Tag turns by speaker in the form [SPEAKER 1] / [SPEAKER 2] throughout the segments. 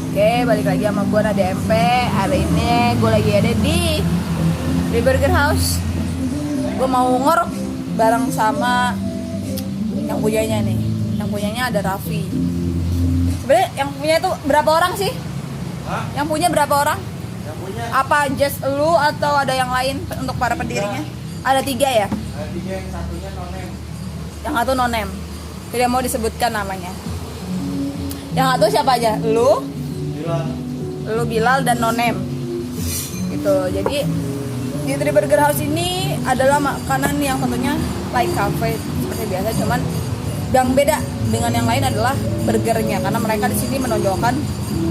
[SPEAKER 1] Oke, balik lagi sama gue Nada MP. Hari ini gue lagi ada di Burger House. Gue mau ngorok bareng sama yang punyanya nih. Yang punyanya ada Raffi. Sebenarnya yang punya itu berapa orang sih?
[SPEAKER 2] Hah?
[SPEAKER 1] Yang punya berapa orang?
[SPEAKER 2] Yang punya
[SPEAKER 1] Apa just lu atau ada yang lain untuk para pendirinya? Ada 3 ya?
[SPEAKER 2] ada 3, yang satunya nonem.
[SPEAKER 1] Yang satu nonem, tidak mau disebutkan namanya. Yang satu siapa aja? Lu, Bilal dan nonem. Gitu. Jadi di Three Burger House ini adalah makanan yang tentunya like cafe seperti biasa, cuman yang beda dengan yang lain adalah burgernya, karena mereka di sini menonjolkan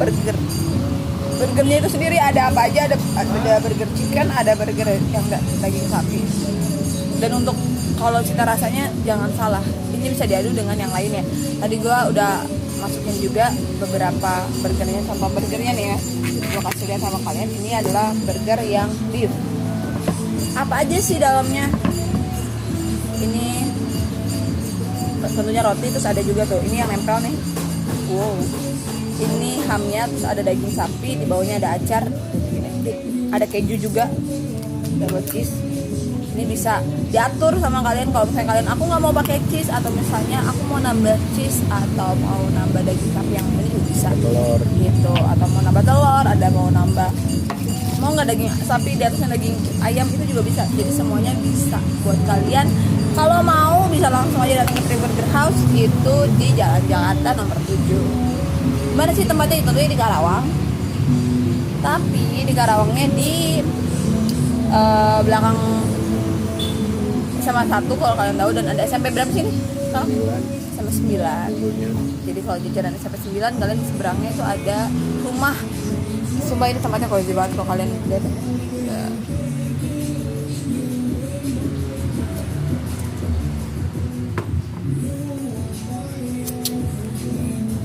[SPEAKER 1] burger. Burgernya itu sendiri ada apa aja? Ada burger chicken, ada burger yang enggak daging sapi. Dan untuk kalau cita rasanya jangan salah, ini bisa diadu dengan yang lainnya. Tadi gua udah masukin juga beberapa burgernya, sampah burgernya nih ya. Gua kasih lihat sama kalian, ini adalah burger yang beef. Apa aja sih dalamnya? Ini tentunya roti, terus ada juga tuh, ini yang nempel nih. Wow. Ini hamnya, terus ada daging sapi, di bawahnya ada acar, ada keju juga, double cheese. Ini bisa diatur sama kalian. Kalau misalnya kalian aku nggak mau pakai cheese, atau misalnya aku mau nambah cheese atau mau nambah daging sapi yang ini juga bisa.
[SPEAKER 2] Telur
[SPEAKER 1] Gitu, atau mau nambah telur, ada mau nambah, mau nggak daging sapi di atasnya daging ayam, itu juga bisa. Jadi semuanya bisa buat kalian. Kalau mau bisa langsung aja datang ke Three Burger House, itu di Jalan Jakarta nomor 7. Mana sih tempatnya? Itu di Karawang. Tapi di Karawangnya di belakang SMA 1 kalau kalian tahu, dan ada SMP berapa sih nih? SMP 9. Jadi kalau jajaran SMP 9, kalian di seberangnya itu ada rumah. Sumpah ini tempatnya cozy banget kalau kalian lihat.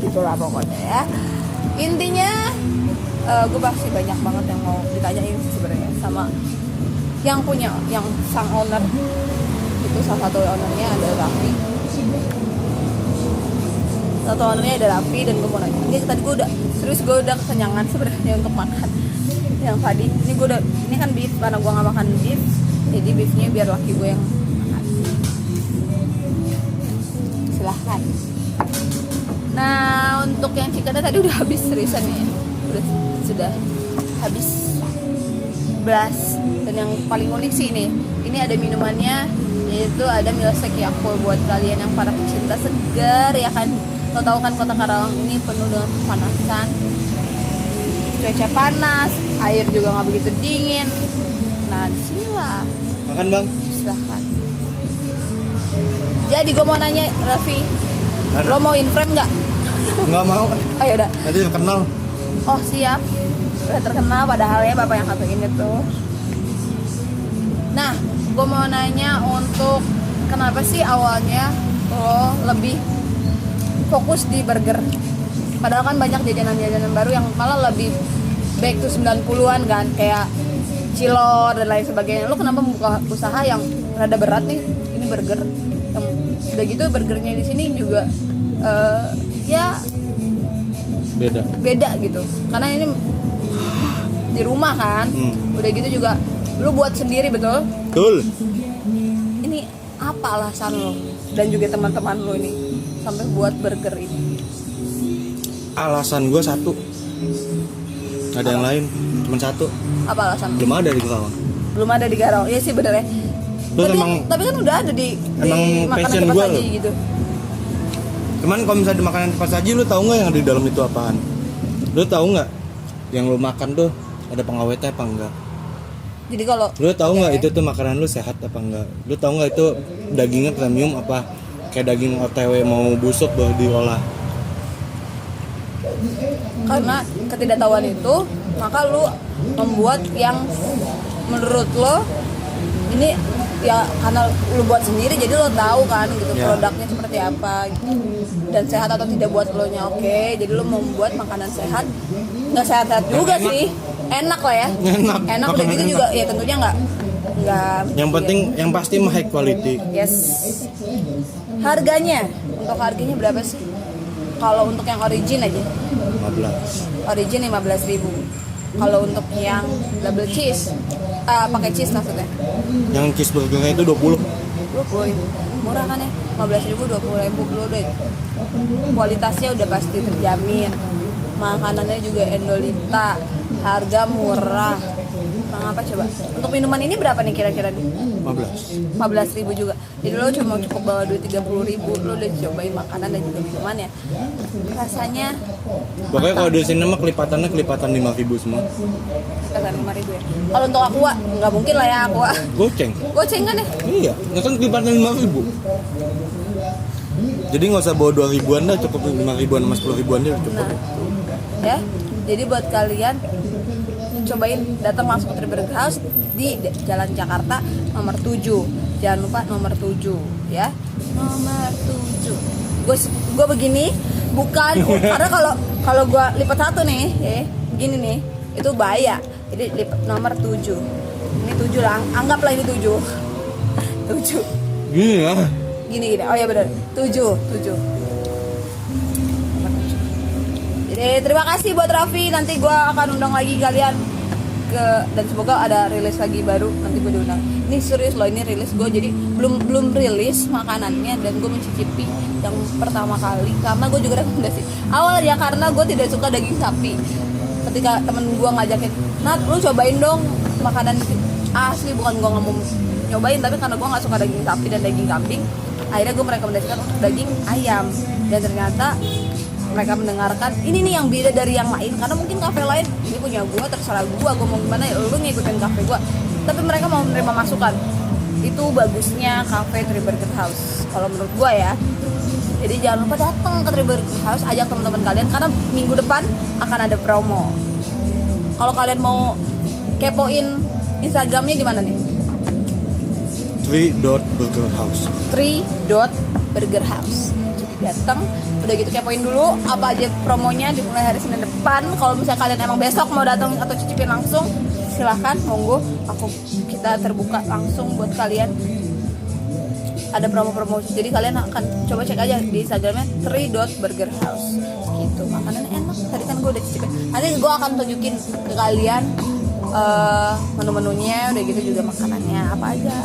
[SPEAKER 1] Itulah pokoknya ya. Intinya gue pasti banyak banget yang mau ditanyain sebenarnya sama yang punya, yang sang owner. Itu salah satu ownernya ada Raffi. Satu ownernya ada Raffi, dan gue mau nanya. Ini tadi gue udah kekenyangan sebenarnya untuk makan yang tadi. Ini kan beef, karena gue nggak makan beef, jadi beefnya biar laki gue yang makan. Silahkan. Nah, untuk yang chickennya tadi udah habis seriusan ya. Sudah habis belas. Dan yang paling unik sih ini ada minumannya, yaitu ada Milsek Yakult buat kalian yang para pecinta segar ya kan. Lo tahu kan kota Karawang ini penuh dengan kepanasan, cuaca panas, air juga nggak begitu dingin. Nah, disinilah
[SPEAKER 2] makan bang.
[SPEAKER 1] silahkan. Jadi gue mau nanya Raffi, lo mau in frame nggak?
[SPEAKER 2] Nggak mau.
[SPEAKER 1] Oh yaudah.
[SPEAKER 2] Nanti kenal.
[SPEAKER 1] Oh siap. Udah terkenal padahal ya bapak yang satu ini tuh. Nah, gue mau nanya untuk kenapa sih awalnya lo lebih fokus di burger? Padahal kan banyak jajanan-jajanan baru yang malah lebih back to 90-an kan, kayak cilor dan lain sebagainya. Lo kenapa buka usaha yang rada berat nih? Ini burger. Yang udah gitu burgernya di sini juga ya beda gitu. Karena ini di rumah kan. Udah gitu juga lu buat sendiri, betul?
[SPEAKER 2] Betul.
[SPEAKER 1] Ini apa alasan lo dan juga teman-teman lo ini sampai buat burger ini?
[SPEAKER 2] Alasan gue satu. Ada yang lain, cuma satu.
[SPEAKER 1] Apa alasan?
[SPEAKER 2] Belum ada di Karawang.
[SPEAKER 1] Belum ada di Karawang. Iya sih bener ya. Tapi kan udah ada di
[SPEAKER 2] emang
[SPEAKER 1] makanan
[SPEAKER 2] passion
[SPEAKER 1] cepat
[SPEAKER 2] gua
[SPEAKER 1] saji
[SPEAKER 2] loh.
[SPEAKER 1] gitu.
[SPEAKER 2] Cuman kalau misalnya di makanan cepat saji, lu tahu nggak yang di dalam itu apaan? Lu tahu nggak yang lu makan tuh ada pengawetnya apa enggak?
[SPEAKER 1] Jadi kalau
[SPEAKER 2] Lu tahu nggak itu tuh makanan lu sehat apa enggak? Lu tahu nggak itu dagingnya premium apa kayak daging OTW mau busuk baru diolah?
[SPEAKER 1] karena ketidaktahuan itu, maka lu membuat yang menurut lo ini ya karena lu buat sendiri, jadi lo tahu kan gitu
[SPEAKER 2] Ya.
[SPEAKER 1] produknya seperti apa gitu. Dan sehat atau tidak buat lo nya oke. Jadi lo membuat makanan sehat, nggak sehat-sehat juga
[SPEAKER 2] enak.
[SPEAKER 1] sih, enak lah ya,
[SPEAKER 2] Enak.
[SPEAKER 1] udah gitu
[SPEAKER 2] Enak.
[SPEAKER 1] juga ya tentunya nggak
[SPEAKER 2] Yang penting, yang pasti mah high quality.
[SPEAKER 1] yes. Harganya, untuk harganya berapa sih? Kalau untuk yang origin aja
[SPEAKER 2] 15.
[SPEAKER 1] Origin 15.000. Kalau untuk yang double cheese, pakai cheese maksudnya,
[SPEAKER 2] Yang cheeseburgernya itu 20.
[SPEAKER 1] 20.000. Murah kan ya? 15.000, 20.000 lu deh. Kualitasnya udah pasti terjamin. Makanannya juga Endolita. Harga murah. Nah, apa coba? Untuk minuman ini berapa nih kira-kira nih? 15.000 juga. Jadi lo cuma cukup bawa duit 30.000, lo udah cobain makanan dan juga minuman ya. Rasanya
[SPEAKER 2] Pokoknya kalau di sini mah kelipatan 5.000 semua.
[SPEAKER 1] kelihatan 5.000 ya. Kalau untuk aqua nggak mungkin lah ya aqua.
[SPEAKER 2] Goceng.
[SPEAKER 1] Goceng kan ya?
[SPEAKER 2] Iya, nggak kan kelipatan 5.000. Jadi nggak usah bawa 2.000-an dah, cukup 5.000-an sama 10.000-an dia udah cukup.
[SPEAKER 1] Nah, ya. Jadi buat kalian cobain datang langsung ke Triburger House di Jalan Jakarta nomor 7. Jangan lupa nomor 7 ya. Nomor 7. Gue begini bukan karena kalau gue lipat satu nih, begini nih, itu bahaya. Jadi lipat nomor 7. Ini 7 lah, anggaplah ini 7. 7.
[SPEAKER 2] Gini ya.
[SPEAKER 1] Gini. Oh ya benar. 7. Jadi terima kasih buat Raffi. Nanti gue akan undang lagi kalian dan semoga ada rilis lagi baru. Nanti gue diundang. Ini serius loh, ini rilis gue. Jadi belum rilis makanannya dan gue mencicipi yang pertama kali karena gue juga rekomendasi. Awalnya karena gue tidak suka daging sapi. Ketika temen gue ngajakin, Nat lu cobain dong makanan asli, bukan gue nggak mau nyobain, tapi karena gue nggak suka daging sapi dan daging kambing, akhirnya gue merekomendasikan untuk daging ayam. Dan ternyata mereka mendengarkan ini nih yang beda dari yang lain, karena mungkin kafe lain ini punya gue, terserah gue mau gimana ya, lu ngikutin kafe gue, tapi mereka mau menerima masukan. Itu bagusnya kafe Triburger House kalau menurut gue ya. Jadi jangan lupa datang ke Triburger House, ajak teman-teman kalian karena minggu depan akan ada promo. Kalau kalian mau kepoin Instagramnya gimana nih?
[SPEAKER 2] 3.burgerhouse.
[SPEAKER 1] 3.burgerhouse. Datang, udah gitu kepoin dulu apa aja promonya dimulai hari Senin depan. Kalau misalnya kalian emang besok mau datang atau cicipin langsung, silahkan monggo, kita terbuka langsung buat kalian. Ada promo-promo, jadi kalian akan coba cek aja di Instagramnya 3.burgerhouse gitu. Makanannya enak, tadi kan gue udah cicipin. Nanti gue akan tunjukin ke kalian menu-menunya, udah gitu juga makanannya apa aja.